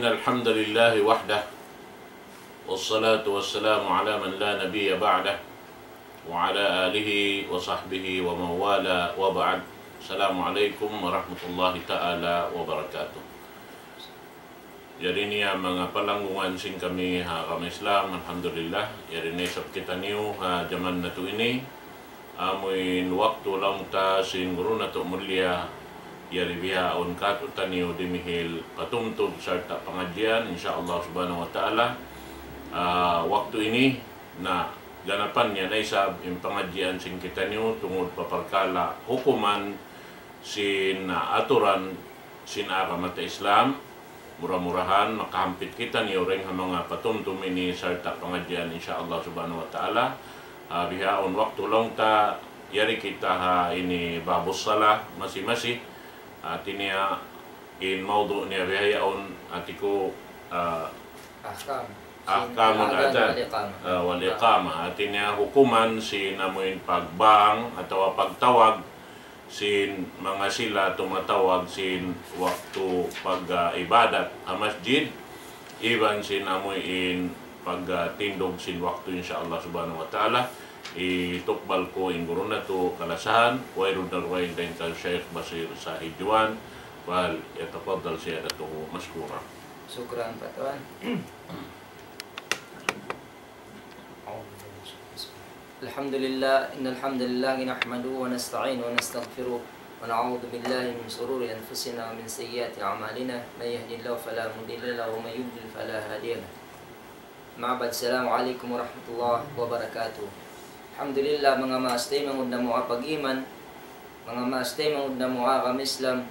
إن الحمد لله وحده والصلاة والسلام على من لا نبي بعده وعلى آله وصحبه ومن والاه وبعد. Assalamualaikum warahmatullahi ta'ala wabarakatuh. Jadi ni mga palanggungan sing kami kami Islam, alhamdulillah. Jadi ni sab kita niyo zaman na to ini. Amoy waktu lang ta sin guru na to mulia. Yari biha on kat utaniyo dimihil patungtog sarta pengajian insyaallah subhanahu wa ta'ala. Waktu ini na ganapan niya na isab yung pengajian sing kita niyo tungod paparkala hukuman sin aturan sin agama Islam. Murah-murahan makahampit kita niyo ring mga patumtum ini sarta pengajian insyaallah subhanahu wa ta'ala. Bihaon waktu long ta yari kita ini babus salah masih-masih atinya in mawdu niya bihaon atiku ahkamun adan wal iqamah atinya hukuman sin namuin pagbang atau pagtawag sin mga sila tumatawag sin waktu pag-ibadat a masjid iban sin amuin pag-tindog sin waktu insyaallah subhanahu wa ta'ala. Itukbal ko in guru na to kalasahan wairun darwain din kal Syekh Basir Sahijuan wal yatafaddal siyadatuhu maskura. Syukran Pak Tuan. Alhamdulillah, innal hamdalillah nahmaduhu wa nasta'inuhu wa nastaghfiruh wa na'udzu billahi min shururi anfusina wa min sayyiati a'malina may yahdihillahu fala mudilla lahu wa may yudlil fala hadiya lahu. Ma'bad, assalamualaikum warahmatullahi wabarakatuh. Alhamdulillah mga maastay mangud na mo pag-iman, mga maastay mangud na mo kami Islam.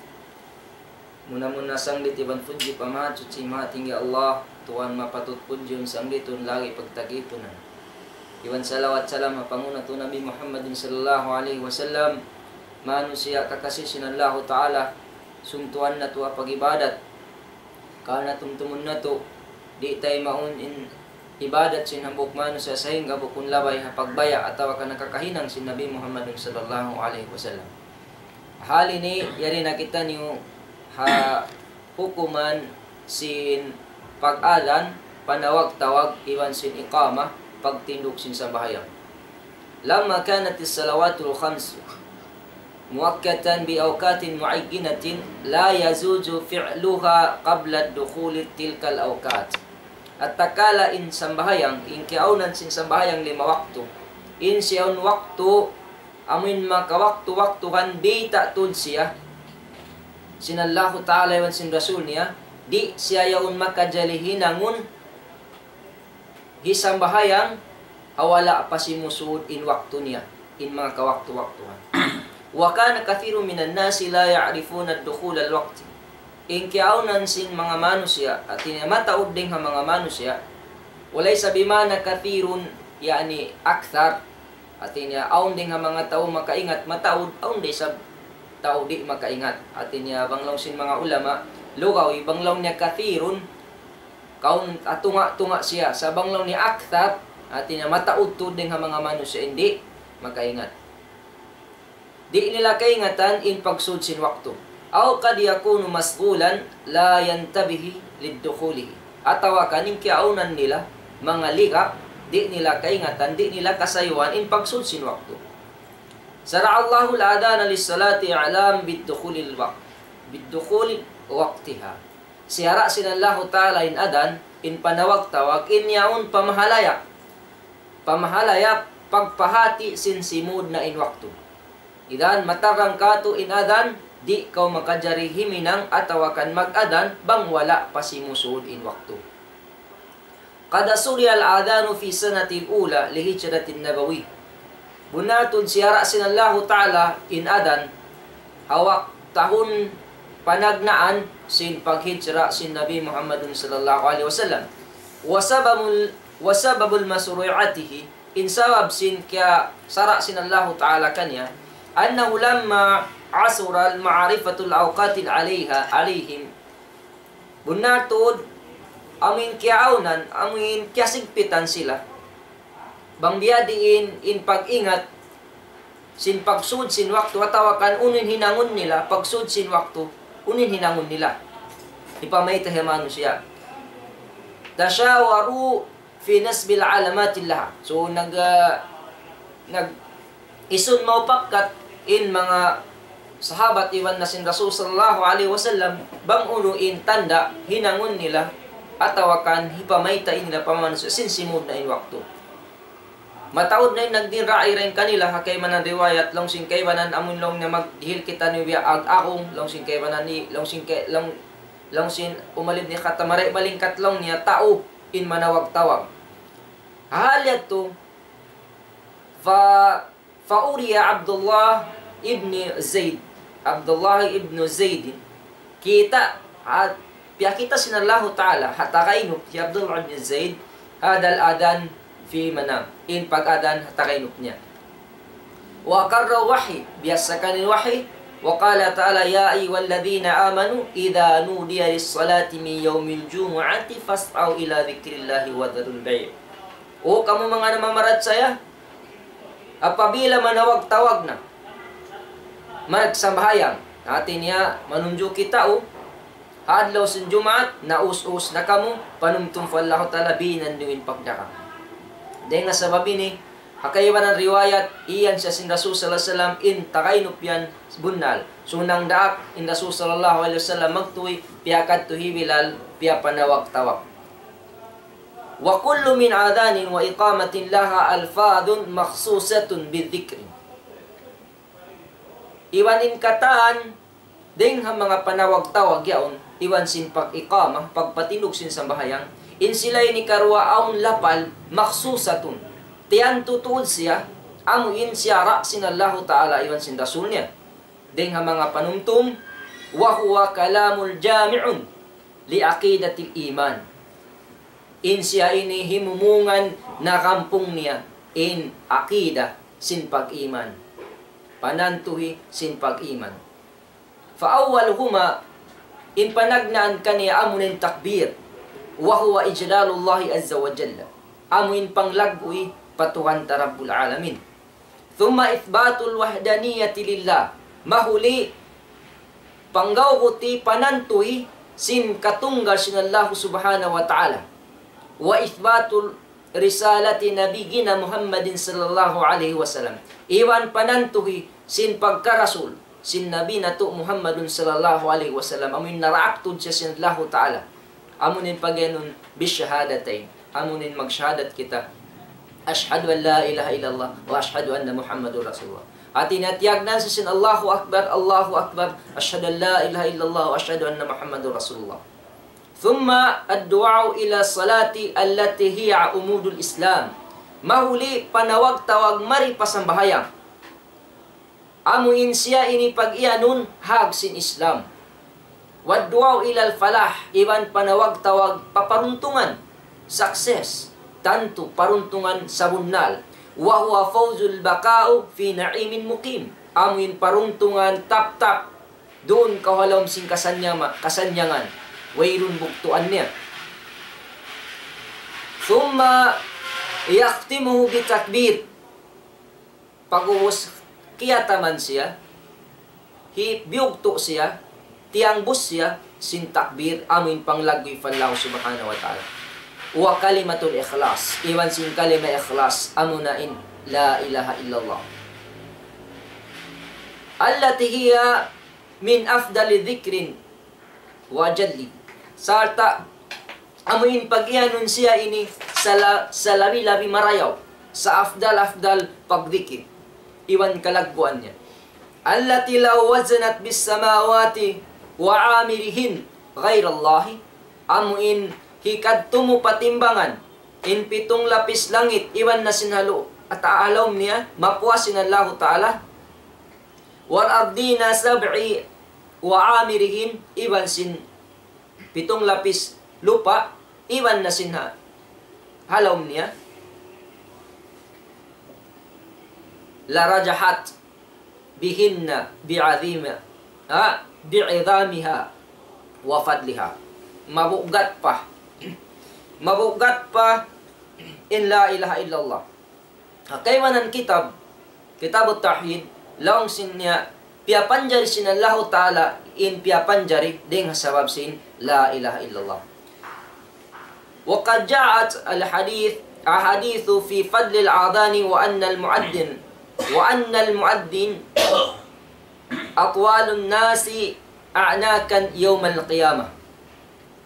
Muna sanglit iban fuji pamahat suci mahatinggi Allah tuan mapatut pudyon sangliton lagi pagtagipunan. Iwan salawat salam mapanguna to Nabi Muhammadin sallallahu alaihi wasallam manusia kakasisin Allah Ta'ala sumtuan na to pag-ibadat kana tumtumun na to di tay maun in ibadat sin hambok manusia sahingga bukun labay pagbaya atawa ka nakakahinang sin Nabi Muhammadin sallallahu alaihi wasallam. Hal ini yari nakita niyo hukuman sin pag-adan panawag-tawag iwan sin iqamah pagtindog sin sambahayan. Lamma kanat as-salawatul khams muakkatan bi awqatin muayyinatin la yazuju fi'luha qabla dukhul tilkal awqat. At takala in sambahayang in kiaunan sin sambahayang 5 waktu. In siyaun waktu amin makawaktu-waktuhan di ta'tud siya. Sinallahu ta'ala iwan sin rasul niya di siya yaun makajalihinangun hisambahayang awala pa si musud in waktu niya in mga kawaktu-waktuhan. Wa kana kathiru minan nasi la ya'rifuna ad-dukhul al-waqti. In kiaunan sin mga manusia at mataud ding mga manusia walay sa bimana kathirun yani akthar at aun ding mga tao makaingat mataud aun di sa tao di makaingat at banglaw sin mga ulama lugaw banglaw niya kathirun kaun atunga-tunga siya sa banglaw ni akthar at mataud to ding mga manusia hindi makaingat. Di nila kaingatan in pagsud sin waktu. Aw kad yakunu masghulan la yantabihi lidukhulihi. Atawa kaning kiaunan nila mga liga di nila kaingatan, di nila kasayuan in pagsud sin waktu. Sara Allahu al-adana lis-salati alam bidukhulil waqt. Bidukhul waqtiha. Siyara sinallahu ta'ala in adan in panawag-tawag in yaun pamahalaya. Pamahalaya pagpahati sin simud na in waktu. Idan matarang kato in adan di kau makajari himinang atawakan mag-adan bang wala pa si musud in waktu. Kada suri al-adanu fi sanatil ula li hijratin nabawi. Bunatun siyara sinallahu ta'ala in adan hawak tahun panagnaan sin paghijra sin Nabi Muhammadun sallallahu alaihi wasallam. Wasababul masru'atihi in sabab sin kya sara sinallahu ta'ala kanya annahu lamma asura al-ma'rifatul awqatil alaihim bunatod amin kiaunan amin kiasigpitan sila bang biyadiin in pag-ingat sin pagsud sin waktu atawakan unin hinangon nila pagsud sin waktu unin hinangon nila ipamay tahemano siya tashawaru fi nasbil alamatillah. So isun maupakat in mga sahabat iwan na sin Rasul sallallahu alaihi wasallam bang uno in tanda hinangon nila atawakan hipamayta nila pamaman sin simud na in waktu. Mataod na nagdin raay rin kanila hakay manan riwayat long sing kay banan amun long na maghil kita ni ag akong long sing kay banan ni long sing umalib ni katamaray balingkat long niya tao in manawag tawag. Halyat to fauriya Abdullah ibn Zaid kita at piyakita sinallahu ta'ala hatakainop si Abdullah ibn Zaid hadal adan fi manam in pag-adan hatakainop niya wa karra wahi biasa kanin wahi wa qala ta'ala ya ayyuhalladhina amanu idha nudiya lis-salati min yawmil jumu'ati fas'au ila dhikrillahi wa dharul bay'. O kamu mga namamarat saya apabila manawag-tawag na magsambahayang atin niya manunjo kita hadlaw sin Jumaat naus-us na kamu panumtum fallahu ta'ala binan duin pagdaka. Dahil nga sa babi ni hakaywan ang riwayat iyan siya sin Rasul sallallahu alaihi wasallam in takainop yan bunal. Sunang daak in Rasul sallallahu alaihi wasallam magtuwi piyakat tuhibilal piya panawag-tawag. Wa kullu min adhanin wa iqamatin laha alfadun makhsusatun bidhikri. Iwanin kataan ding ha mga panawag-tawag yaon iwan sin pag-iqamah pagpatinog sin sambahayang in sila'y ni karwa aun lapal maksusatun tiyan tutuod siya amuin siya ra sinallahu ta'ala iwan sin rasul niya ding ha mga panumtum wa huwa kalamul jami'un li aqidatil iman in siya ini himumungan na kampung niya in aqida sin pag-iman panantuhi sin pag-iman fa awwaluhuma in panagnaan kaniya amunin takbir wa huwa ijlalullahi azza wa jalla amuin panglagoy patuhan ta rabbul alamin thumma ithbatul wahdaniyati lillah mahuli panggawuti panantuhi sin katunggal sinallahu subhanahu wa ta'ala wa ithbatul risalati nabiyina Muhammadin sallallahu alaihi wasallam iwan panantuhi sin pagkarasul sin nabi na to Muhammadun sallallahu alaihi wasallam amuin naraaktod siya sinallahu ta'ala amunin pagyanon bisyahadatain amunin magsyahadat kita ashhadu an la ilaha illallah wa ashhadu anna Muhammadur Rasulullah at inatiyagnan sa sin Allahu Akbar ashhadu an la ilaha illallah wa ashhadu anna Muhammadur Rasulullah thumma ad-du'a ila salati allati hiya umudul Islam mahuli panawag-tawag mari pasambahayang amuin siya ini pag-ianun hag sin Islam wad-du'a ila al-falah iwan panawag-tawag paparuntungan success tanto paruntungan sa bunnal wa huwa fawzul baqa'u fi na'imin muqim amuin paruntungan tap doon kahalom sin kasanyangan wayrun buktuan niya thumma yaqtimuhu bitakbir pag-uwas kiyataman siya biyugto siya tiang bus siya sin takbir amin panglagoy fallahu subhanahu wa ta'ala wa kalimatul ikhlas iwan sin kalima ikhlas amunain la ilaha illallah allati hiya min afdali dhikrin wa jalli sarta amuin pagyanon siya ini sa labi-labi marayaw sa afdal pagdikir iwan kalagbuan niya allati law wazanat bis samawati wa amirihin ghairallahi amuin hikad tumu patimbangan in 7 lapis langit iwan na sinhalo at aalom niya mapuas sinallahu ta'ala wal ardina sab'i wa amirihin iwan sin 7 lapis lupa iwan na sinha halom niya la rajahat bihinna bi'azima bi'idhamiha wa fadliha mabugat pa in la ilaha illallah kaymanan kitab at-tauhid laong sinya piapanjari sinallahu ta'ala in piapanjari ding sabab sin la ilaha illallah وقد جاءت أحاديث في فضل الآذان وأن المؤذن أطوال الناس أعناقا يوم القيامة.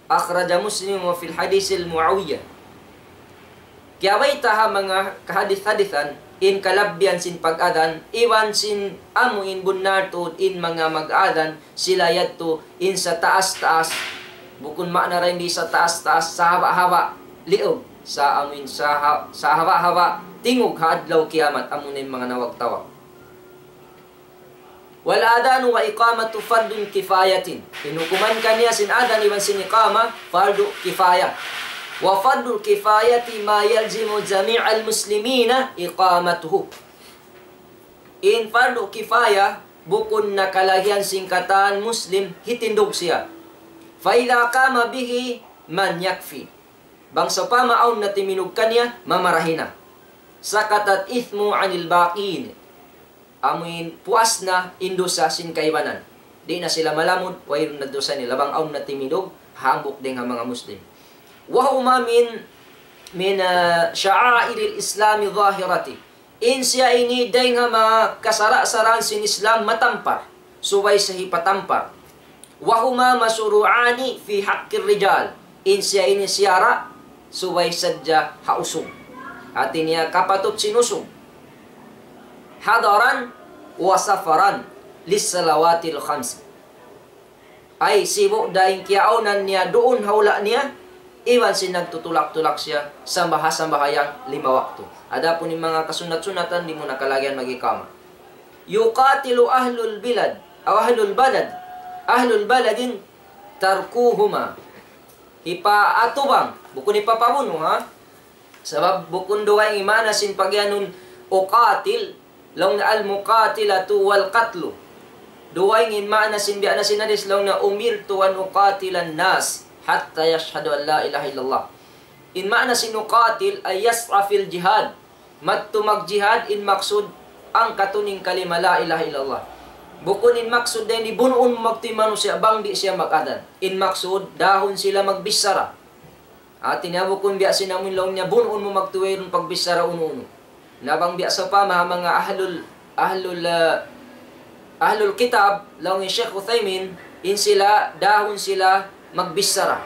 أخرج مسلم وفي الحديث المعوية. Kaya taha mga kahadis-hadisan in kalabyan sin pag-adan, iwan sin amuin bunartod in mga mag-adan, sila yadto in sa taas-taas, bukun maana rin di sa taas-taas, sa hawa-hawa, liog, sa amuin sa hawa-hawa, tingog hadlaw kiamat, amunin mga nawag-tawag. Wal adanu wa iqamatu fardun kifayatin. Inukuman kaniya sin adan iwan sin iqama, fardu kifaya. Wa fardul kifayati ma yalzimu jami'al muslimina iqamatuhu. In fardu kifaya, bukun na kalahian singkatan muslim, hitindog siya. Fa idha qama bihi man yakfi. Bangsa pa maaw na timinog kaniya, mamarahina. Sakatat ithmu anil baqin. Amuin puas na indusa sin kaibanan. Di na sila malamod, wayron na dosa nila. Bang aw na timinog, hambok din ang mga muslim. Wahuma min sya'airil islami zahirati. In siya ini day nga mga kasara-saran sin Islam matampar, suway sa hipatampar. Wahuma masuru'ani fi haqqir rijal. In siya ini siyara, suway sadya hausong. Atin niya kapatot sinusong. Hadaran wa safaran lissalawatil khams. Ay sibo daing kiaunan niya doon haula niya, iwan sin nagtutulak-tulak siya sa bahasang-bahayang 5 waktu. Adapun yung mga kasunat-sunatan, di mo nakalagyan magikama. Yuqatilu ahlul bilad, aw ahlul balad. Ahlul baladin tarkuhuma. Ipaatubang, bukun ipapamuno ha. Sabab bukun duway imana sin pagyanun uqatil, long na al-muqatilatu wal qatlu. Duway imana sin biana sinadis long na umirtu an uqatilan nas hatta yashhadu an la ilaha illallah. In ma'na sinuqatil ay yas'a fil jihad. Mattu mag-jihad in maksud ang katuning kalima la ilaha illallah. Bukun in maksud din ibunon magtimano siya bang di siya mag-adan. In maksud dahon sila magbisara. Atin niya bukun biya sinamun long niya bunon mo magtuwirun pagbisara uno-uno. Nabang biya sa pa mga ahlul kitab long ni Sheikh Uthaymin in sila dahon sila magbisara.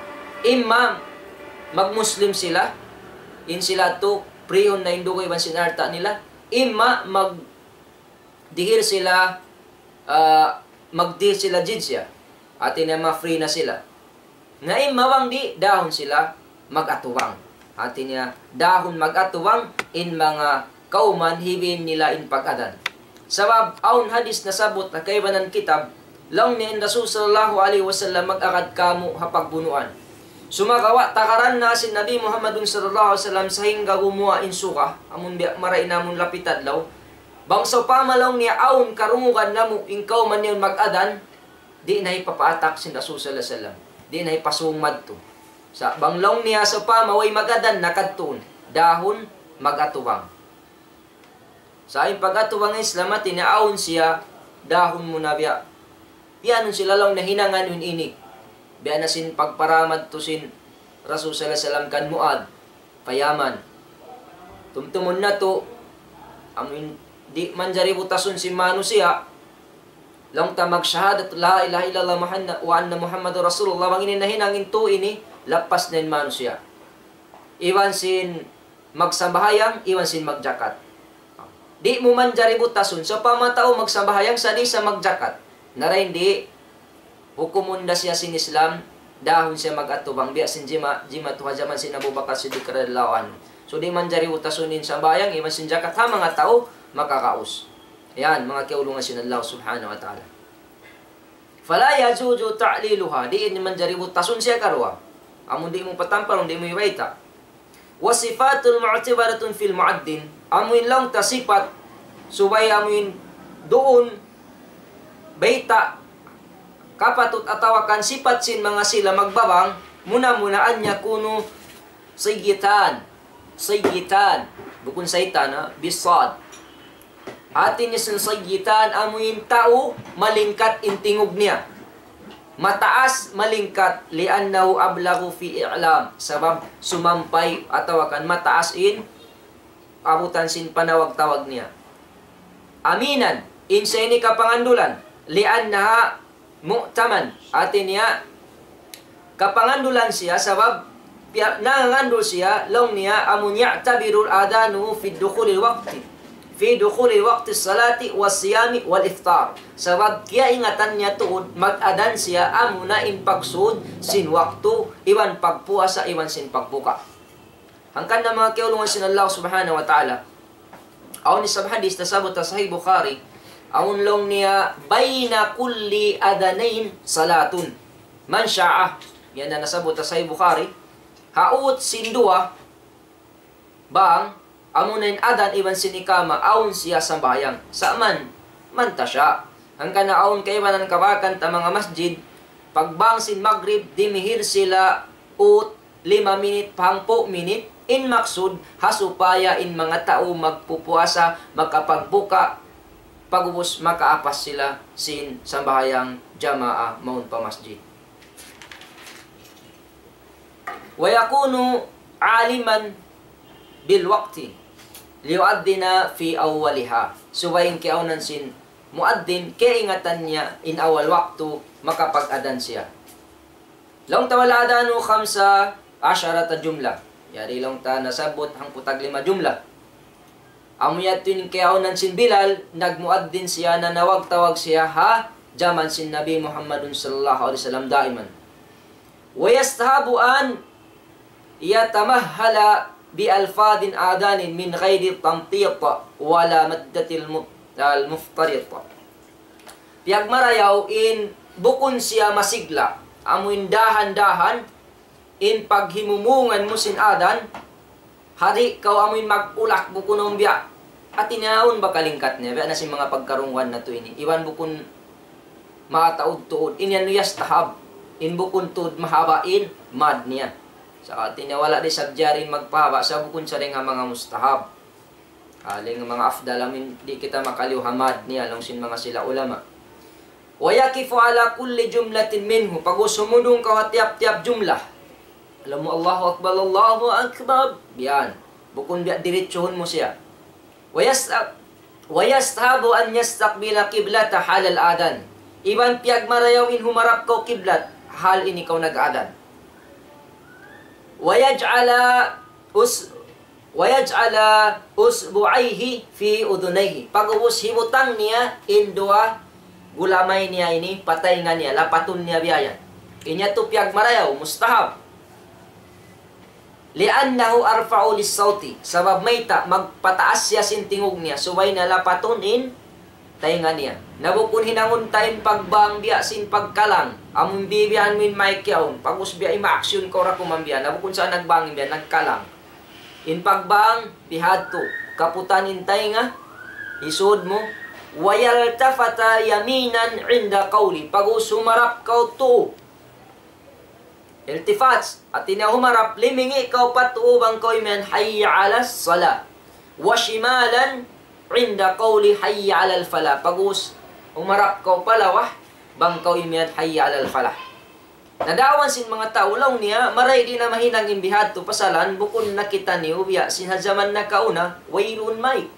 Imam magmuslim sila, in sila to prihon na indugo iban sinarta nila. Imma magdihir sila, magdihir sila jizya. Atin na ma-free na sila. Na imma bang di, dahon sila mag-atuwang. Atin niya dahon mag-atuwang in mga kauman hibin nila in pag-adan. Sabab, aun hadis na sabot na kaibanan kitab, lang ni Rasul sallallahu alaihi wasallam mag-akad kamo hapagbunuan. Sumagawa takaran na si Nabi Muhammadun sallallahu alaihi wasallam sa hingga gumawa in suka, amun maray namon lapitad law. Bangsa pamalaw niya aun karungugan namo ingkaw man yon mag-adan, di na ipapaatak si Rasul sallallahu alaihi wasallam. Di na ipasumad to. Sa banglong niya sa pamaway mag-adan nakadtun, dahon mag-atuwang. Sa ayon pag-atuwang Islam tinaaon siya dahon mo na biya. Pianon sila lang na hinangan yun ini. Biya na sin pagparamad to sin Rasul sallallahu alaihi wasallam kan Muad, payaman. Tumtumon na to, amin di manjari butason si manu siya. Lang ta magshahadat la ilaha illallah wa anna Muhammadur Rasulullah wangin na hinangin to ini, lapas na manu siya. Iwan sin magsambahayang, iwan sin magjakat. Di mo manjari butason sa pamatao magsambahayang sa di sa magjakat. Naray hindi, hukumunda siya sin Islam, dahon siya mag-atubang, biya sin jima tuhajaman sin Abu Bakar Siddiq radhiyallahu anhu. So di man jari utasunin sa bayang, iman sin jakat ha mga tao, makakaus. Ayan, mga kiulungan sin Allah subhanahu wa ta'ala. Fala yajuju ta'liluha, di man jari utasun siya karwa. Amun di mo patampar, di mo iwaita. Wasifatul mu'tibaratun fil mu'addin, amuin lang tasifat, subay amuin doon, baita kapatut atawakan sifat sin mga sila magbabang muna-munaan niya kuno sayyitan bukun saytan bisad atin niya sin sayyitan amuin tao malingkat intingog niya Mataas malingkat li'annahu ablagu fi i'lam, sabab sumampay atau akan mataas in abutan sin panawag-tawag niya. Aminan insa ini kapangandulan li'annaha mu'taman, atin niya kapangandulan siya sabab nangangandul siya long niya amun ya'tabirul adanu fi dukhulil waqti fi dukhulil waqti salati was siyami wal iftar, sabab kaya ingatan niya tuod mag-adan siya amuna in pagsud sin waktu iwan pagpuasa iwan sin pagbuka. Hangkan na mga kiulungan sin Allah subhanahu wa ta'ala aun ni sa hadis tasabot sa Sahih Bukhari aun long niya bayna kulli adanain salatun man sya'a, yan na nasabot sa Sahih Bukhari haut sin dua bang amunain adan iban sinikama aun siya sambayang sa man tasya. Hangkan na aun kaibanan kabakan ta mga masjid pagbang sin maghrib dimihir sila ut 5 minit pangpo minit in maksud hasupaya in mga tao magpupuasa makapagbuka pagubos makaapas sila sin sambayang jamaa maun pa masjid. Wa yakunu aliman bil waqti liyuaddina fi awwaliha, suwayin kiaunan sin muaddin kaya ingatan niya in awal waktu makapag-adan siya. Long tawala adanu 15 jumlah, yari long ta nasabot hang putag 5 jumlah. Amuyatin kiaunan sin Bilal nagmuaddin siya na nawag-tawag siya ha jaman sin Nabi Muhammadun sallallahu alaihi wasallam daiman. Wa yastahabu an yatamahhala bi alfadin adanin min ghairi tamtiq wala maddatil muftarit. Piag marayaw in bukon siya masigla amuin dahan-dahan in paghimumungan mo sin adan hari kaw amuin magulak bukon biya at inaon ba kalingkat niya biya na si mga pagkarungwan na to ini iwan bukon maataud-tuod inyan yastahab in bukon tuod mahabain mad niya. Sa atin wala di sabjarin magpahaba sa bukon sa rin nga mga mustahab. Aling mga afdal amin di kita makaliw hamad niya lang sin mga sila ulama. Wa yakifu ala kulli jumlatin minhu, pag sumudong ka tiap-tiap jumlah. Alam mo Allahu Akbar, Allahu Akbar. Yan. Bukon diretsuhon mo siya. Wa yastahabu an yastaqbila qiblata halal adan. Iban piag marayawin humarap ka kiblat hal ini kaw nag-adan. Wayaj'ala usbu'aihi fi udunayhi. Pag-ubos himutang niya in dua gulamay niya ini patay nga niya lapatun niya biyayan. Inya to piag marayaw mustahab. Li'annahu arfa'u lis-sauti, sabab mayta magpataas siya sin tingog niya suway na lapatun in tainga niya. Nabukun hinangon tayo pagbang biya sin pagkalang. Among bibiyan min may kiyaon. Pag usbiya ima-aksyon ko ra kumambiya. Nabukun saan nagbangin biya, nagkalang. In pagbang, bihadto. Kaputanin tainga. Isod mo. Wayal tafata yaminan inda qawli. Pag sumarap kaw to. Iltifats. At humarap limingi kaw patuubang kaw iman hayya ala sala. Washimalan inda qawli hayya alal falah. Pagus umarap kaw palawah bang kaw imiyat hayya alal falah. Nadawan sin mga taulaw niya maray di na mahinang imbihad to pasalan bukon nakita ni ubiya sin zaman na kauna wayrun maik.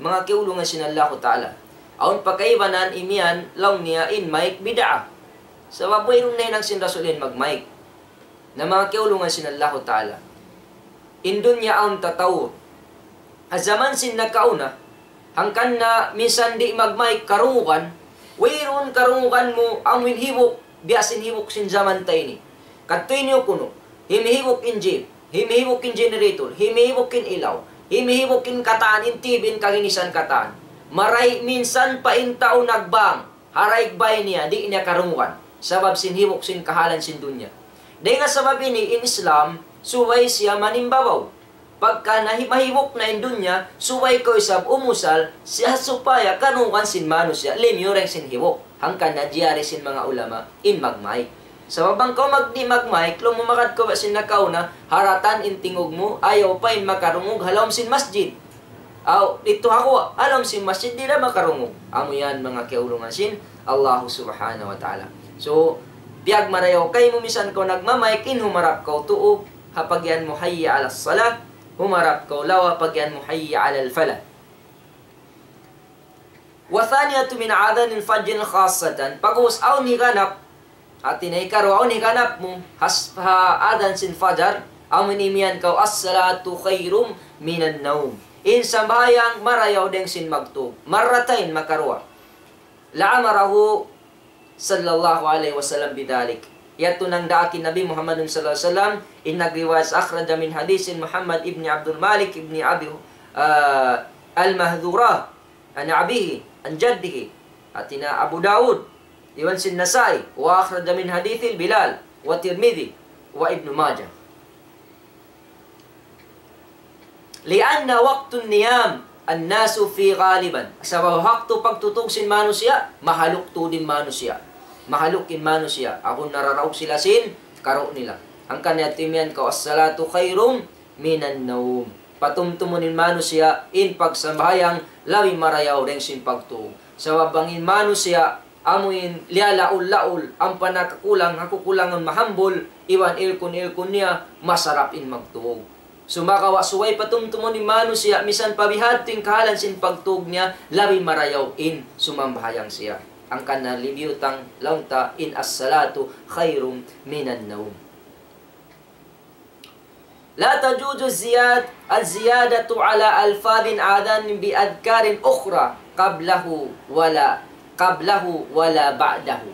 Mga kiulungan sin Allah Ta'ala. Aun pagkaibanan imian law niya in maik bid'a. Sabab wayrun na hinang sin rasulin mag maik. Na mga kiulungan sin Allah Ta'ala. Indun niya ang tatawur. Zaman sin nagkauna, hangkan na minsan di magmay karungukan, wayron karungukan mo ang winhibok, biyasin hibok sin zaman tayo ni. Katoy niyo kuno, himihibok in jeep, himihibok in generator, himihibok in ilaw, himihibok in kataan, in TV, in kaginisan kataan. Maray minsan pa in tao nagbang, haray bay niya, di niya karungukan, sabab sin hibok sin kahalan sin dunya. Dahil nga sabab ini, in Islam, suway siya manimbabaw. Pagka mahibok na indun niya, suway ko isab umusal, siya supaya kanungan sin mano siya, limyoreng sin hibok. Hangkan na diyari sin mga ulama, in magmay. Sa babang ko magdi magmay, lumumakad ko ba sin nakauna, haratan in tingog mo, ayaw pa in makarungog, halom sin masjid. Aw, ito ako, alam sin masjid, di na makarungog. Amo yan mga kiulungan sin, Allah subhanahu wa ta'ala. So, biyag marayaw kay mo misan ko nagmamay, kin humarap ka tuog, hapagyan mo hayya ala salat, humarap ka lawa, pagyan mo hayya ala falah. Wa thaniyatu min adhan al-fajr khassatan, pagwas aw ni ganap atin ay karo aw ni ganap mo hasfa adan sin fajar aw minimian ka as-salatu khairum minan naum. In sambayang marayaw deng sin magtug marratain makarwa. La'amarahu sallallahu alaihi wasallam bidalik. Yato nang daakin Nabi Muhammad sallallahu alaihi wasallam in nagriwayat akhraja min hadisin Muhammad ibn Abdul Malik ibn Abi al-Mahdhurah an abihi an jaddihi atina Abu Daud iwan sin Nasai wa akhraja min hadithil Bilal wa Tirmidhi wa Ibn Majah. Lianna waqtun niyam an-nasu fi ghaliban. Sabab waktu pagtutog sin manusia, mahaluk to din manusia. Mahalukin manusia. Ako nararaw sila sin karo nila. Ang kanyatimian ka as-salatu khairum minan naum. Patumtumunin manusia in pagsambayang lawi marayaw ring sin pagtug. Sabab bangin manusia amuin lialaul-laul ang panakakulang hakukulangan mahambol iwan ilkun niya masarap in magtuog. Sumakawa suway patumtumon ni manusia misan pabihat ting kahalan sin pagtug niya labi marayaw in sumambahayang siya. Ang kanalibiyutang launta in as-salatu khairum minan naum. La tajuju az-ziyadatu ala alfadin adan bi adkarin ukhra qablahu wala ba'dahu.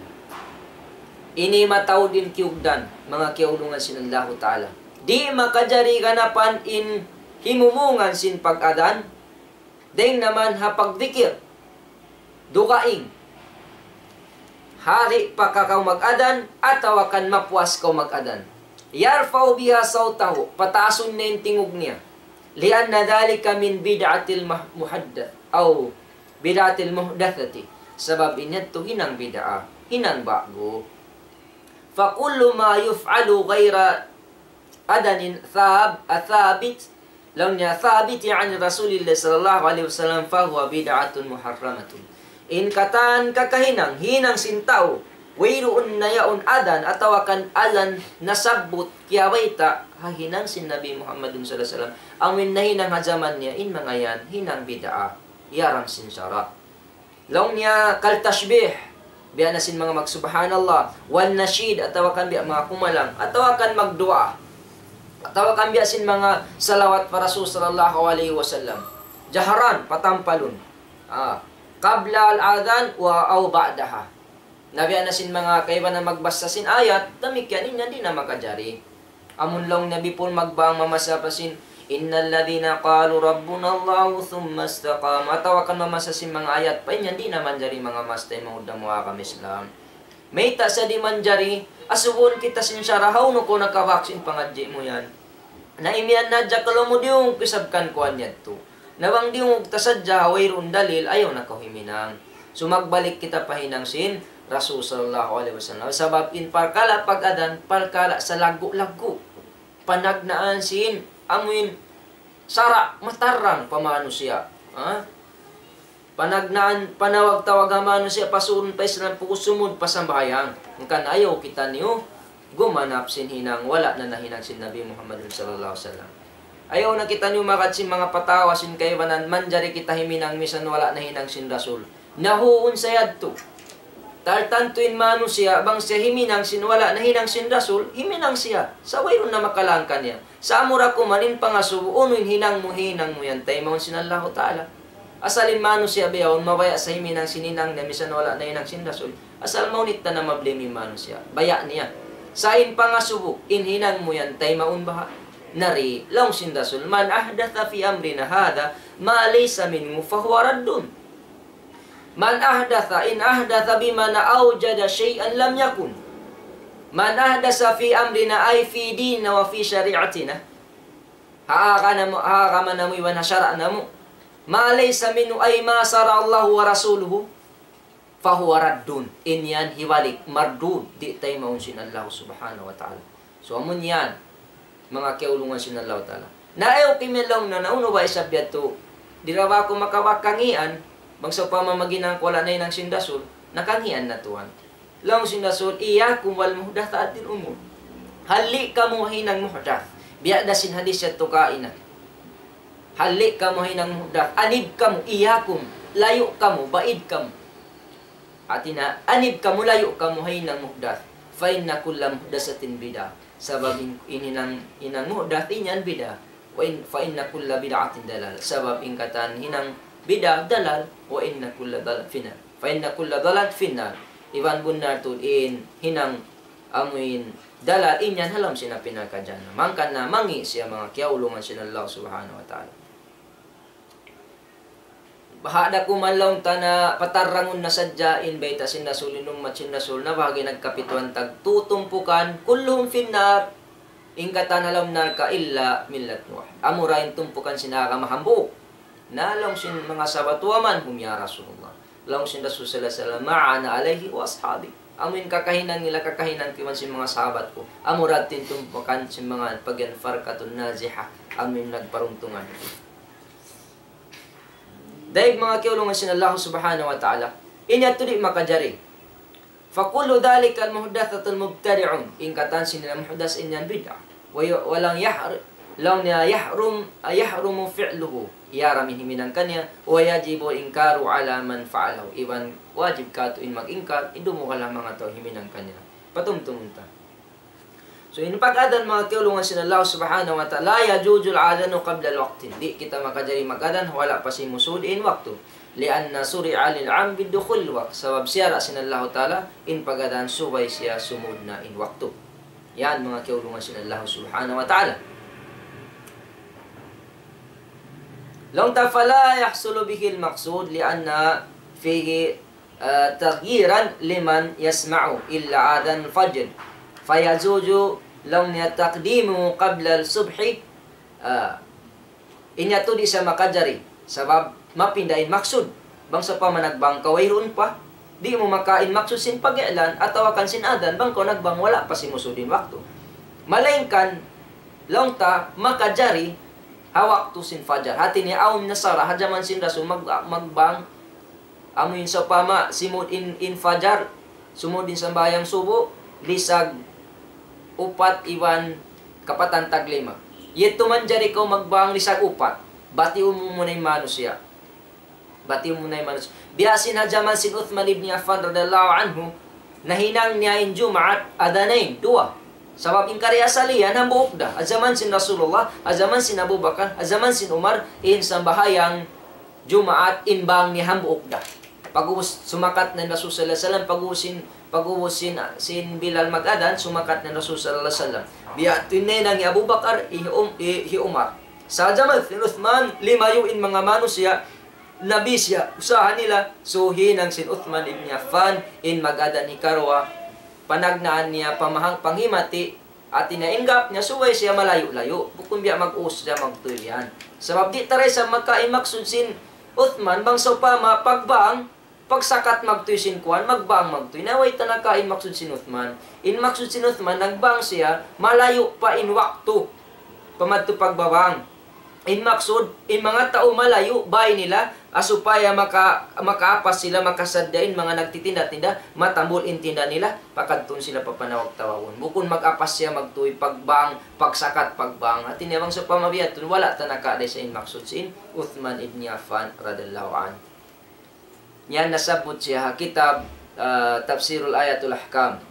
Ini mataw din kiugdan mga kiulungan sinallahu ta'ala. Di makajari ganapan in himumungan sin pag-adan, deng naman hapagdikir, dukaing, hari pa kakaw mag-adan, atawakan mapuas kaw mag-adan. Yarfaw biha sawtahu, pataason na yung tingog niya. Lian na dhalika min bid'atil muhaddath, aw bid'atil muhdathati. Sabab inadto hinang bid'a, hinang bago. Fakullu ma yuf'alu ghayra adanin thabit law niya thabit an Rasulillah sallallahu alaihi wasallam fahuwa bid'atun muharramatun. In katan kakahinang hinang sintaw wayroon na yaon adan atawakan alan nasabot kiyawaita hahinang sin Nabi Muhammadun sallallahu alaihi wasallam ang minnahinang hajaman niya in mga yan hinang bid'a yarang sin syara. Law niya kal tashbih biya na sin mga magsubhanallah wal nashid atawakan biya mga kumalang atawakan magdua atawakan biya sin mga salawat para Rasul sallallahu alaihi wasallam jaharan patampalun qabla al-adhan wa aw ba'daha. Nabiya na sin mga kaiba na magbasa sin ayat tamikyan inya di na makajari. Amun long nabi pun magbang mamasapasin innal ladina qalu rabbuna Allah thumma istaqamu atawakan mamasa sin mga ayat pa inya di naman jari mga mastay mahudang mga kami Islam. May ta sa di man jari asubon kita sin syarahaw no ko nakavaksin pangadji mo yan. Naimian na dya kalomo diyong kisabkan ko anyad to. Nawang diyong tasadya wayroon dalil ayaw na kahiminang. Sumagbalik kita pahinang sin Rasul sallallahu alaihi wasallam. Sabab in parkala pag-adan, parkala sa lagu-lagu. Panagnaan sin amuin sara matarang pamano siya. Panagnaan panawag-tawag amano siya pasurun pa Islam pukusumod pasambayang. Kan ayaw kita niyo gumanap sin hinang wala na nahinang sin Nabi Muhammad sallallahu alaihi wasallam. Ayaw na kita niyo makat sin mga patawa sin kaybanan manjari kita himinang misan wala na hinang sin Rasul. Nahuun sayad to. Tartantuin mano siya bang siya himinang sin wala na hinang sin Rasul, himinang siya. Sa wayron na makalangkan niya. Sa amura kumanin pangasubo unoin hinang mo yan tay maun sin Allah Ta'ala. Asalin mano siya bayawon mabaya sa himinang sininang na misan wala na hinang sin Rasul. Asal maunit na mablemi mano siya. Baya niya. Sain pangasubo, inhinang mo yan, tay maun baha. Nari, laong sin Rasul, man ahdatha fi amrina hada, ma laysa minhu fahuwa raddun. Man ahdatha, in ahdatha bima na'awjada syai'an lam yakun. Man ahdasa fi amrina ay fi dina wa fi syari'atina. Haaka man mo iwan hasyara na mo. Ma laysa minhu ay ma sara Allahu wa rasuluhu. Fahuwa raddun. Inyan hiwalik mardud di tay maun sin Allah subhanahu wa ta'ala. So amun yan mga kaulungan sin Allah ta'ala. Naayaw kimilong na nauno ba isabyad to dirawa ko makawakangian bang sa pamamaginang wala na ng sindasul nakangian na tuwan. Long sinasud, iyakum wal muhdatsatil umur. Hali kamu hinang muhdath. Biya dasin hadis ya tukaina. Hali kamu hinang muhdath. Anib kamu, iyakum. Layo kamu, baid kamu. Atina, anib kamu, layo kamu hinang muhdath. Fa inna kulla muhdatsatin bidah. Sabab inang muhdath inyan bidah. Fa inna kulla bid'atin dalal. Sabab ingkatan hinang bidah dalal. Wa inna kulla dalal finnar. Fa inna kulla dalal finnar. Iwan benar tu hinang amuin dalal inyan halam sina pinakajana. Mangkan na mangi siya mga kiaulungan sina Allah subhanahu wa ta'ala. Bahada kumalong tana patarangun na sadyain baita sinasulin mat sinasul na bahagi nagkapituan tagtutumpukan kulluhum finnar ingkatan halam narka illa millat Nuh. Amurain tumpukan sinaka mahambuk. Nalong sin mga sabatuaman hum ya Rasulullah. Long sin Rasul sallallahu alaihi wasallam ma'ana alaihi wa ashabi. Amin kakahinan nila kakahinan kiman si mga sahabat ko. Amurad tintumpukan si mga pagyan farkatun naziha. Amin nagparuntungan. Dahil mga kiulungan sin Allah subhanahu wa ta'ala. Inya tuli makajari. Fakullu dhalika al-muhdathatul mubtadi'un. Ingkatan sinila muhdas inyan bid'ah. Walang yahrumu fi'luhu. Iyara min himinan kanya wa yajibu inkaru ala man fa'alahu. Iwan wajib ka to in mag-ingkar idumo ka lang mga to himinan kanya patumtumunta. So in pag-adan mga kiulungan sin Allah subhanahu wa ta'ala yajujul adanu qabla al-waqti. Di kita makajari mag-adan wala pa si musudin waktu. Lianna suri'a lil 'am bidukhul waqt. Sabab siya sin Allah ta'ala in pag-adan subay siya sumud na in waktu. Yan mga kiulungan sin Allah subhanahu wa ta'ala. Long fala yahsulu bihi al-maqsud lianna fihi taghyiran liman yasma'u illa adan al-fajr fayazuju long niya taqdimu qabla al-subhi inya to di sa makajari sabab mapindain maksud bangsa pa managbang kawayron pa di mo makain maksud sin pag-ilan ataw kan sin adan bangko nagbang wala pa si musudin waktu malainkan long ta makajari hawak tu sin fajar. Hati ni awam nasara hajaman sin rasul magbang amuin sa pama simud in fajar sumud din sambayang subo lisag upat iwan kapatan taglima. Yeto man jari ko magbang lisag upat. Bati mo muna yung manusya. Bati mo muna yung manusya. Biyasin hajaman sin Uthman ibn Affan radallahu anhu nahinang niya in Jumaat adanain dua. Sabab in karya salian hambuok dah. Azaman sin Rasulullah, azaman sin Abu Bakar, azaman sin Umar, in sambahayang Jumaat inbang ni hambuok dah. Pag-uus sumakat na Rasul sallallahu alaihi wasallam, pag-uus sin Bilal mag-adan, sumakat na Rasul sallallahu alaihi wasallam. Biya tinenang ni Abu Bakar, hi Umar. Sa zaman ni Uthman, 5 yung mga manusya, nabi siya, usahan nila, suhinang sin Uthman ibn Affan, in mag-adan ni Karwa, panagnaan niya pamahang panghimati at inainggap niya suway siya malayo-layo bukun biya mag-us siya magtulian sabab di taray sa magkain maksud sin Uthman bang sa pama pagbang pagsakat magtuy sin kuan magbang magtuy naway tanakain maksud sin Uthman in maksud sin Uthman nagbang siya malayo pa in waktu pamadto pagbawang in maksud in mga tao malayo bay nila asupaya makaapas sila makasadyain mga nagtitinda-tinda matambol in tinda nila pakadton sila papanawag-tawawon bukon mag-apas siya magtuy pagbang pagsakat pagbang at tinewang sa pamabiyatun wala tanaka day sa in maksud sin Uthman ibn Affan radhiyallahu anhu. Yan nasabot siya kitab Tafsirul Ayatul Ahkam.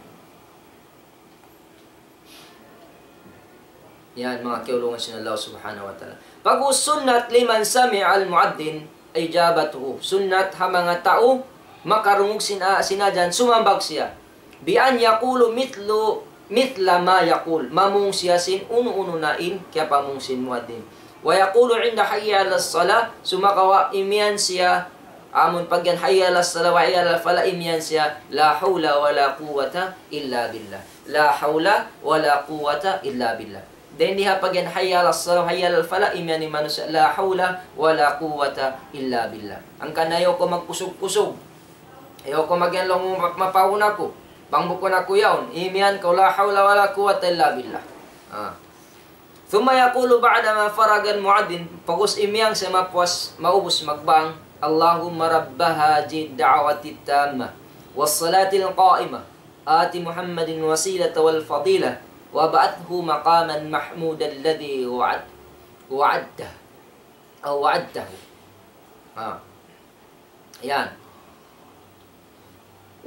Yan mga kiulungan sin Allah subhanahu wa ta'ala. Pag-usunnat liman sami'a al-muaddin ijabatuhu. Sunnat ha mga tao makarungog sinadyan sumambag siya. Bian yaqulu mitla ma yaqul. Mamung siya sin uno-uno nain kaya pamung sin muaddin. Wa yaqulu inda hayya as-salah sumakawa imian siya amun pagyan hayya as-salah wa hayya al-falah imian siya la haula wala quwwata illa billah. La haula wala quwwata illa billah. Then diha pagyan hayya as-salah hayya al-falah imyan ni manus la haula wala quwwata illa billah. Ang kanayo ko magkusog-kusog. Ayo ko magyan long mapawuna ko. Pangbukon ako yaon. Imyan ko la haula wala quwwata illa billah. Thumma yaqulu ba'da ma faraga al-mu'adhdhin pagus imyang sa mapuas maubos magbang Allahumma rabba hadhihi ad-da'wati at-tammah was-salati al-qa'imah آت محمد الوسيلة والفضيلة وابعثه مقاما محمودا الذي وعدته أو وعدته. Yan.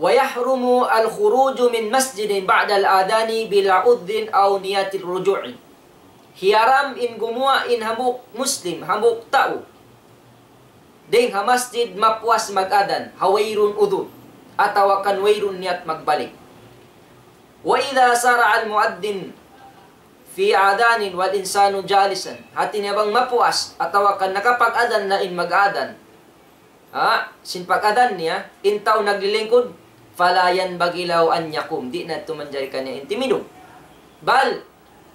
ويحرم الخروج من مسجد بعد الآذان بلا عذر أو نية الرجوع. Hiaram in gumawa in hamuk Muslim, hamuk tao. Ding ha masjid mapuas mag-adan, hawayrun udud, atawa kan wayrun niyat magbalik. Wa idha sara'a al-muaddin fi adanin wal insanu jalisan. Hati niya bang mapuas, atawa kan nakapag-adan na in mag-adan. Sin pag-adan niya, intaw naglilingkod, falayan bagilaw an yakum. Di na tumanjay ka niya intimido. Bal,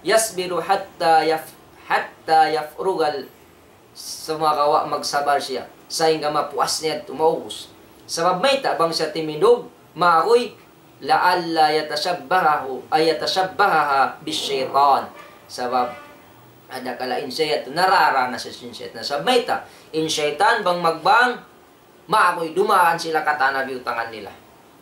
yasbiru hatta yafrugal sumakawa magsabar siya. Sehingga mapuas niya at tumaubos. Sabab may tabang siya timidog, maakoy, la'alla yatashabbahaha bisyaitan. Sabab, ada kalain siya at nararanas siya syaitan. Sabab may ta, in syaitan bang magbang, maakoy, dumaan sila katana biutangan nila.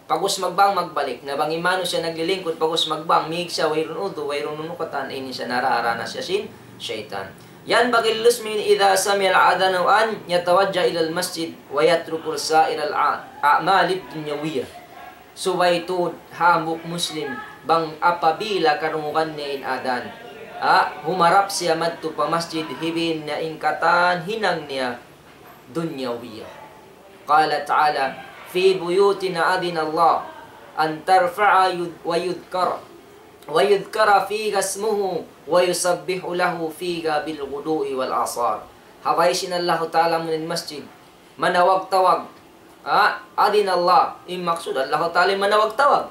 Pagus magbang magbalik, na bang imano siya naglilingkod, pagus magbang, miig siya, wayrun udo, wayrun nunukatan, ini siya nararanas siya syaitan. Yan bagil lusmin idha sami al-adhan an yatawajja ila al-masjid wa yatrukul sa'ir al-a'malid dunyawiyah. Subaytud hamuk Muslim bang apabila karungukan niya in adan. Humarap siya madto pa masjid hibin na inkatan hinang niya dunyawiyah. Qala ta'ala fi buyutina adina Allah an tarfa'a wa yudhkara fiha ismuhu wa yusabbihu lahu fiha bil ghudu'i wal asar. Hawaisin Allah Ta'ala min masjid manawag-tawag. Adin Allah, maksud Allah Ta'ala manawag-tawag.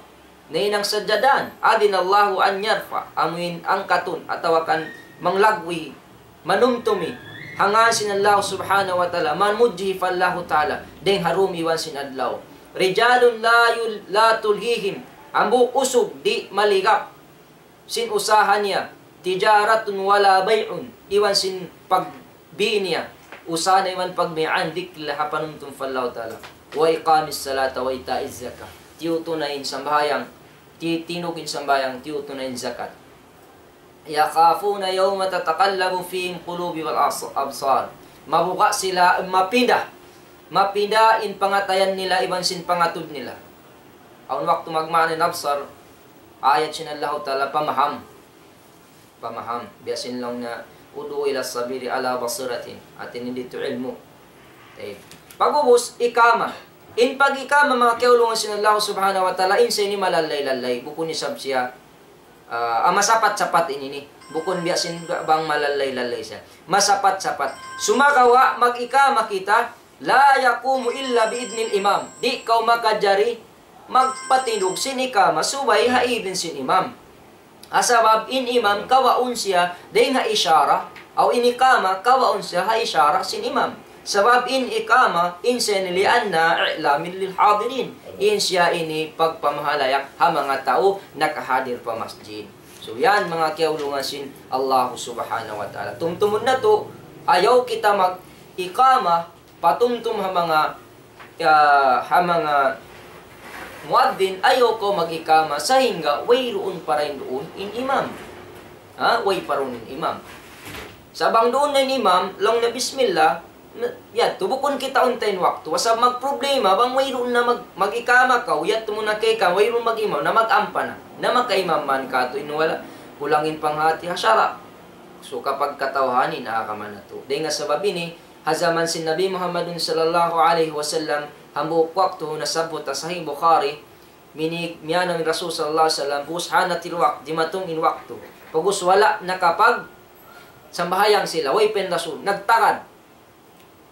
Nainang sadyadan, adin Allahu an yarfa, amin angkatun, atawakan manglagwi, manumtumi. Hangasin Allah Subhanahu wa Ta'ala, manmudjihi fallahu Ta'ala, deng harum iwan sinadlaw. Rijalun la tulhihim, ambuk usog di maligap. Sin usahan niya, tijaratun wala bay'un, iwan sin pagbi niya, usahan iwan pagbi'an, dikla hapanuntum fallahu ta'ala, wa iqamis salata wa ita'iz zakah, tiyutunayin sambayang, tinugin sambayang, tiyutunayin zakat. Yakafuna yawma tatakallabu fihim qulubi wal absar, mabuka sila, mapinda in pangatayan nila, iwan sin pangatud nila. Aun waktu magmaanin absar, ayat sinallahu ta'ala pamaham. Biasin lang na udu ila sabiri ala basiratin. Atin hindi ito ilmu. Pagubos, ikama. In pag-ikama, mga kaulungan sinallahu subhanahu wa ta'ala, in sa ini malalay-lalay. Bukun ni sab siya. Masapat-sapat ini. Bukun biasin bang malalay-lalay siya. Masapat-sapat. Sumagawa, mag-ikama kita, la yakumu illa biidnil imam. Di kau makajari, magpatindog sinikama, subay haibin sin imam. Asabab in imam kawaun siya, day nga isyara, aw inikama kawaun siya ha isyara sin imam. Sabab in ikama, in senilian na i'lamin lil hadirin. In siya ini pagpamahalayak ha mga tao nakahadir pa masjid. So yan mga kiaulungan sin Allah subhanahu wa ta'ala. Tumtumod na to, ayaw kita mag-ikama, patumtum ha mga muaddin, ayaw ko mag-ikama sa hingga wayroon pa rin doon in imam. Way pa rin in imam. Sabang doon na in imam, lang na bismillah, yan, tubukon kita untayin waktu. Wasa magproblema, bang wayroon na mag-ikama ka, uyat mo na kay ka, wayroon mag-imam, na mag-ampa na magka-imam man ka, ito inuwala, kulangin pang hati, hasyara. So kapag katawahanin, nakakaman na to. Dahil nga sababin hazaman sin Nabi Muhammadun sallallahu alaihi wasallam, hambuk waktu nasabot sahih Bukhari miana min Rasul sallallahu alaihi wasallam bushanatil waqt dimatong in waktu pagus wala nakapag sambahayang sila way pen Rasul nagtakad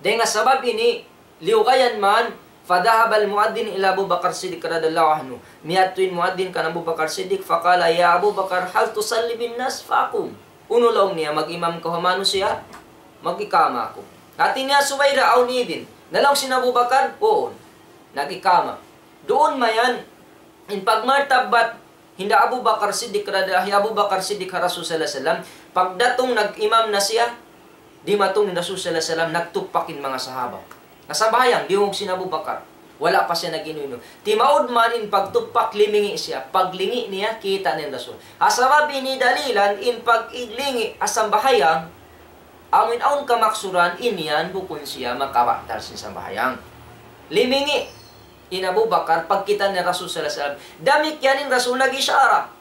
dengan sabab ini liugayan man fadhahaba al muaddin ila Abu Bakar Siddiq radhiyallahu anhu miatuin muaddin kan Abu Bakar Siddiq faqala ya Abu Bakar hal tusalli bin nas faqum unulong niya mag-imam ko hamano siya mag-ikama ako atin niya subayra aw nidin nalaw si Abu Bakar, oo, nag-ikama. Doon mayan, in pagmartabat, hindi Abu Bakar Siddiq, Abu Bakar Siddiq Rasul sallallahu alaihi wasallam, pagdatong nag-imam na siya, di matong ni Rasul sallallahu alaihi wasallam, nagtupakin mga sahaba. Nasabayang, diwong si Abu Bakar. Wala pa siya naginuno. Timaod man in pagtupak limingi siya. Paglingi niya, kita ni Rasul. Asarabi ni dalilan in pag-iglingi asang bahayang, amin aun kamaksuran, inyan bukun siya makabaktar sa bahayang. Limingi, in Abu Bakar, pagkita ni Rasul sallallahu alaihi wasallam, damit yan in Rasul nag-isyara.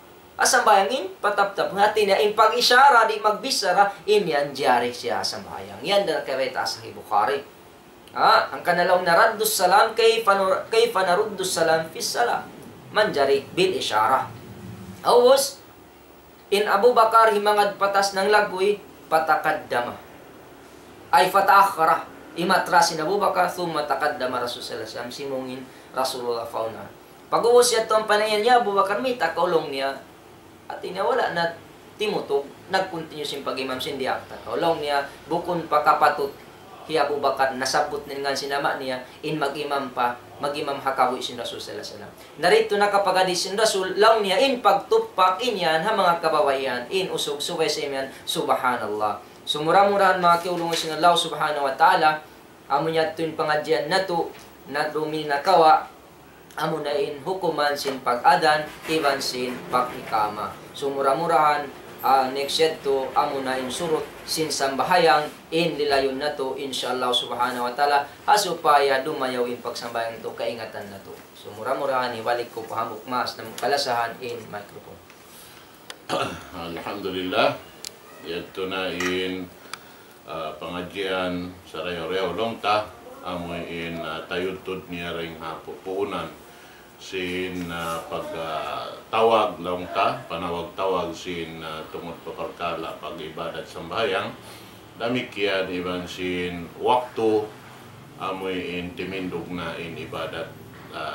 Asang bayangin, patap-tap hati niya, in pag-isyara, di magbisara, inyan jari siya asang bayang. Yan dala kareta sa Bukhari. Ang kanalaw naraddus salam, kayfa naruddus salam fis salam. Manjari bil isyara. Awas, in Abu Bakar, himangad patas ng lagoy, patakaddama. Ay fataakhara. Imatras in Abu Bakar, thumma takaddama Rasul sallallahu alaihi wasallam, simungin Rasulullah fauna. Pag-uwas siya ito ang panayan niya, Abu Bakar, may takaulong niya. At wala na timutog, nag-continue siyang pag-imam sindi akta. Kaulong niya, bukon pa kapatut, hiya Abu Bakar, nasabot nga sinama niya, in mag-imam pa, mag-imam hakawi sin Rasul sallallahu alaihi wasallam. Narito na kapag sin Rasul, law niya, in pagtupak, in yan, ha mga kabawayan, in usog, subay sa iman, subhanallah. So mura-murahan mga kiulungan sin Allah subhanahu wa ta'ala, amo niya ito yung pangadyan na to, na dumi na kawa, amo na in hukuman sin pag-adan, iban sin pag-ikama. So mura-murahan, next yet to, amo na in surut, sin sambahayang, in lilayon na to, inshallah subhanahu wa ta'ala, asupaya dumayaw in pagsambayang to, kaingatan na to. So mura-murahan, ibalik ko pahamok mas ng kalasahan in microphone. Alhamdulillah, ito na in pengajian sa Reho-Reho Longta, amoy in tayudtod niya ring puunan sin pagtawag Longta, panawag-tawag sin tungod pakarkala pag-ibadat sambayang. Damikian iban sin waktu amoy in timindog na in ibadat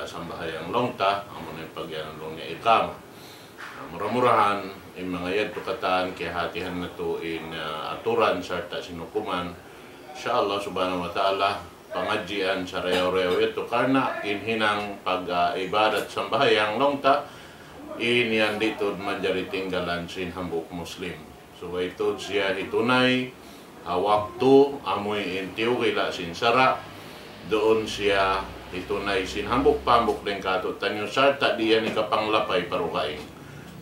sambahayang Longta, amoy in pagyanong niya ikama. Mura-murahan in mga yadto kataan kaya hatihan na to in aturan sarta sinukuman insya Allah subhanahu wa ta'ala pangadjian sa Reho-Reho ito karena in hinang pag-ibadat sambahayang Longta in yan dito manjari tinggalan sin hambuk muslim. So ito siya hitunay waktu amoy in tiugila sin sara doon siya hitunay sin hambuk pambuk din kato tanyo sarta diyan ikapanglapay parukain.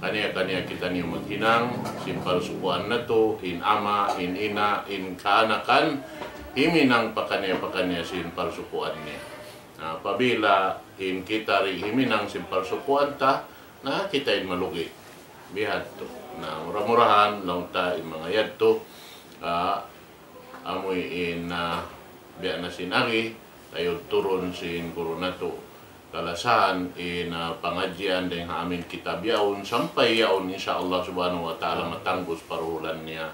Kanya-kanya kita niyo maghinang, simpal sukuan na to, in ama, in ina, in kaanakan, himinang pakanya-pakanya simpal sukuan niya. Pabila, in kita rin himinang simpal sukuan ta, na kita in malugi. Bihad to. Na mura-murahan, lang ta in mga yad to, amoy in biya na sinagi, tayo turon sin guru na to. Kalasan in pangadjian din amin kitab yaon sampai yaon insyaallah subhanahu wa ta'ala matanggos parulan niya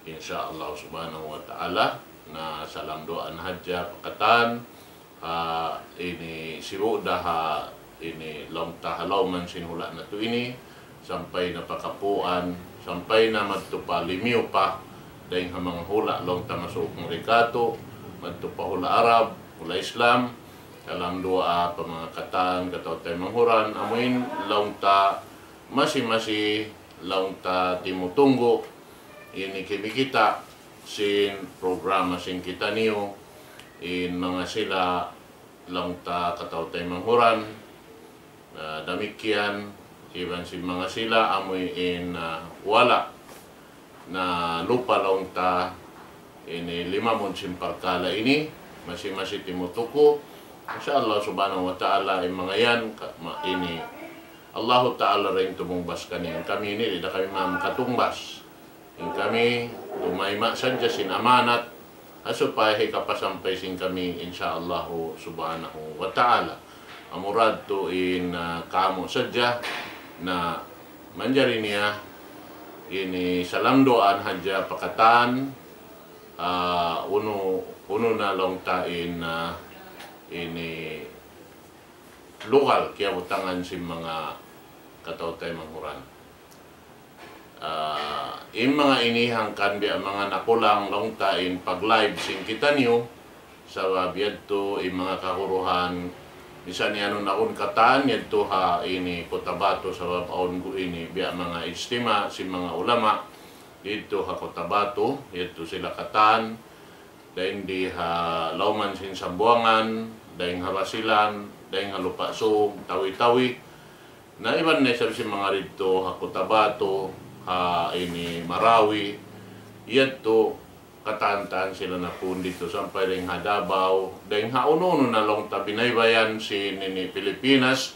insyaallah subhanahu wa ta'ala na salam doan hadja pakatan ini siruda ini Longta halaw man sinhula na to ini sampai na pakapuan sampai na magtupalimiw pa dahil hamang hula Longta masuk merekato magtupahula Arab hula Islam dalam doa pemangkatan kata tayo manghuran amuin Longta masih Longta timutunggo ini kimi kita sin program sin kita niyo in mga sila Longta kata tayo manghuran damikian iban sin mga sila amoy in wala na lupa Longta ini 5 sin parkala ini masih timutuko. Insyaallah subhanahu wa ta'ala yung mga yan ini Allah ta'ala rin tumumbas kaniyan kami ini tidak kami makatumbas in kami tumayma sadya sin amanat asupaya kapasampay sin kami insyaallah subhanahu wa ta'ala amurad to in kamo sadya na manjari niya ini salam doan hadya pakatan uno na Longta in ini lokal kaya butangan si mga kataw-tay manghuran. In mga inihang kan biya mga nakulang Longta in pag-live sin kita niyo sa biyad to in mga kahuruhan bisan niya nun akong kataan yadto ha ini Cotabato sa baon ko ini biya mga istima si mga ulama dito ha Cotabato yadto sila kataan dahil di ha lauman sin Sambuangan daing habasilan, daing halupasog, tawi-tawi. Na iban na sabi si mga rito, Hakutabato, ini Marawi, yato katantaan sila na po dito sampay ring Hadabaw, daing haununo na long tabinaybayan si nini Pilipinas,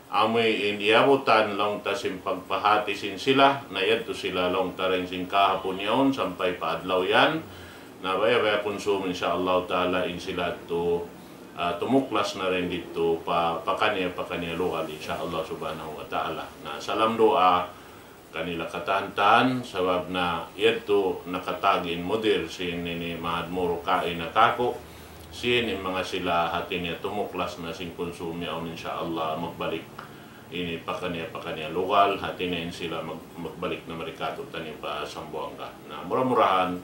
amoy indiabutan long ta sin pagpahati sin sila, na yato sila long ta rin sin kahapon yaon, sampay paadlaw yan, na baya konsumin insya Allah ta'ala in sila to tumuklas na rin dito pakanya lokal insya Allah subhanahu wa ta'ala. Na salam doa kanila katantan sabab na yato nakatagin moder sin nini mahadmuro kain na kako sin mga sila hati niya tumuklas na sin konsumi on insya Allah magbalik ini pakanya lokal hati niya sila magbalik na marikato tani pa Sambuanga na murah-murahan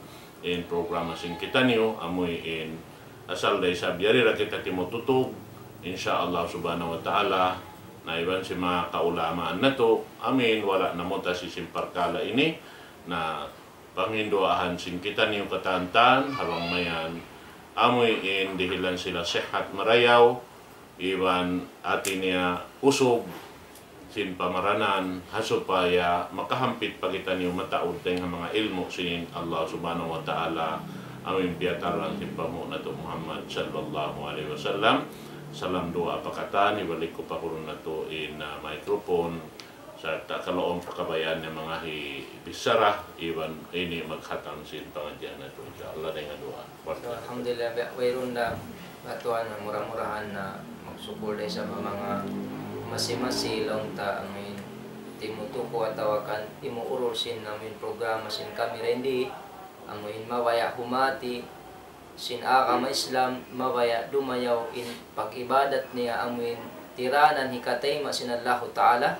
in programa sin kita niyo amoy in asal day sa biyari ra kita timotutog insya Allah subhanahu wa ta'ala na iban si mga kaulamaan na to amin wala na mo ta si simparkala ini na panghindoahan sin kita niyo katantan habang mayan amoy in dihilan sila sehat marayaw iban atin niya usog sin pamaranan hasupaya makahampit pa kita niyo mataod tayong mga ilmo sin Allah subhanahu wa ta'ala amin biyataran sin pamo na to Muhammad sallallahu alaihi wasallam. Salam doa pakatan ibalik ko pa kuno na to in microphone sa kaloong pakabayan ng mga bisara iban ini maghatang sin pangadyan na to inshallah dengan doa. Alhamdulillah mayroon na batuan na murah-murahan na magsukul sa mga masi-masilong ta amin timutuko at tawakan imuurusin namin programa sin kami rendi amin mawaya humati sin agama Islam mawaya dumayaw in pag-ibadat niya amin tiranan hikatay masin Allah Ta'ala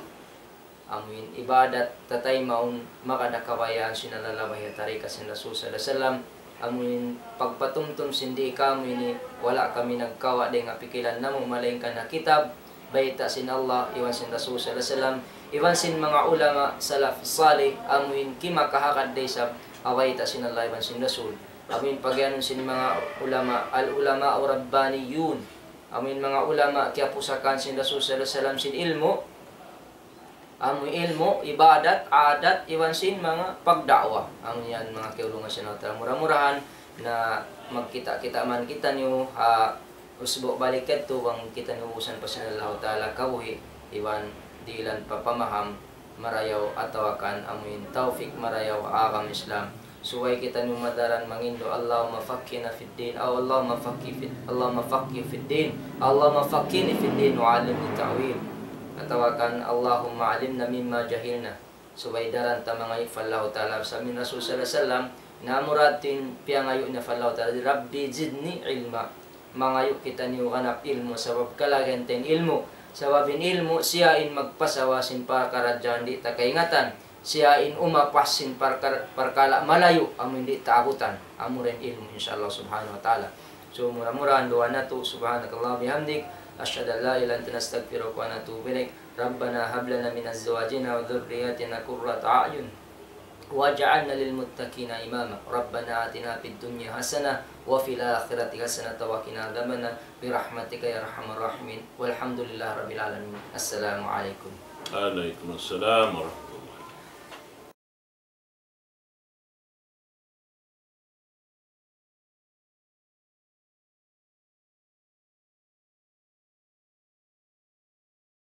amin ibadat tatay maun makadakawayan sin alalabay tarika sin Rasul sallallahu alaihi wasallam amin pagpatumtum sindi kami ni wala kami nagkawa de nga pikilan namo malaingkan na kitab baita sin Allah iwan sin Rasul sallallahu alaihi wasallam iwan sin mga ulama salaf salih amin kimakahakad day sa awaita sin Allah iwan sin Rasul amin pagyanon sin mga ulama al-ulama o rabbaniyun amin mga ulama kaya pusakan sin Rasul sallallahu alaihi wasallam sin ilmu amin ilmu ibadat adat iwan sin mga pagdakwa amin yan mga kiulungan sin Allah murah-murahan na magkita-kita man kita niyo usbo balikat to bang kita nuusan pa sa Allah Ta'ala kawhi iwan dilan papamaham marayaw atawakan amin taufik marayaw agam Islam suway kita niyo madaran mangindo Allahumma faqqihna fid din aw Allahumma faqqih fid din Allahumma faqqihni fid din wa 'allimni ta'wil atawakan Allahumma 'allimna mimma jahilna suway daran ta mga ifallahu Ta'ala sa min Rasul sallallahu alaihi wasallam na muratin piangayo na fallahu Ta'ala rabbi zidni ilma mangayo kita niyo kanap ilmu sabab kalagenten ilmu sababin ilmu siyain magpasawasin parkaradyan di takaingatan siyain umapasin parkala malayo amin di taabutan amuren ilmu insyaallah subhanahu wa ta'ala so murah-murahan doa na to subhanakallah bihamdik asyhadu an la ilaha illa anta astaghfiruka wa atubu ilaik rabbana hab lana min azwajina wa dhurriyyatina qurrata a'yun waj'alna lil muttaqina imama rabbana atina fid dunya hasanah wa fil akhirati hasanah wa qina adzabannar bi rahmatika ya arhamar rahimin walhamdulillahi rabbil alamin assalamu alaikum. Waalaikumsalam warahmatullahi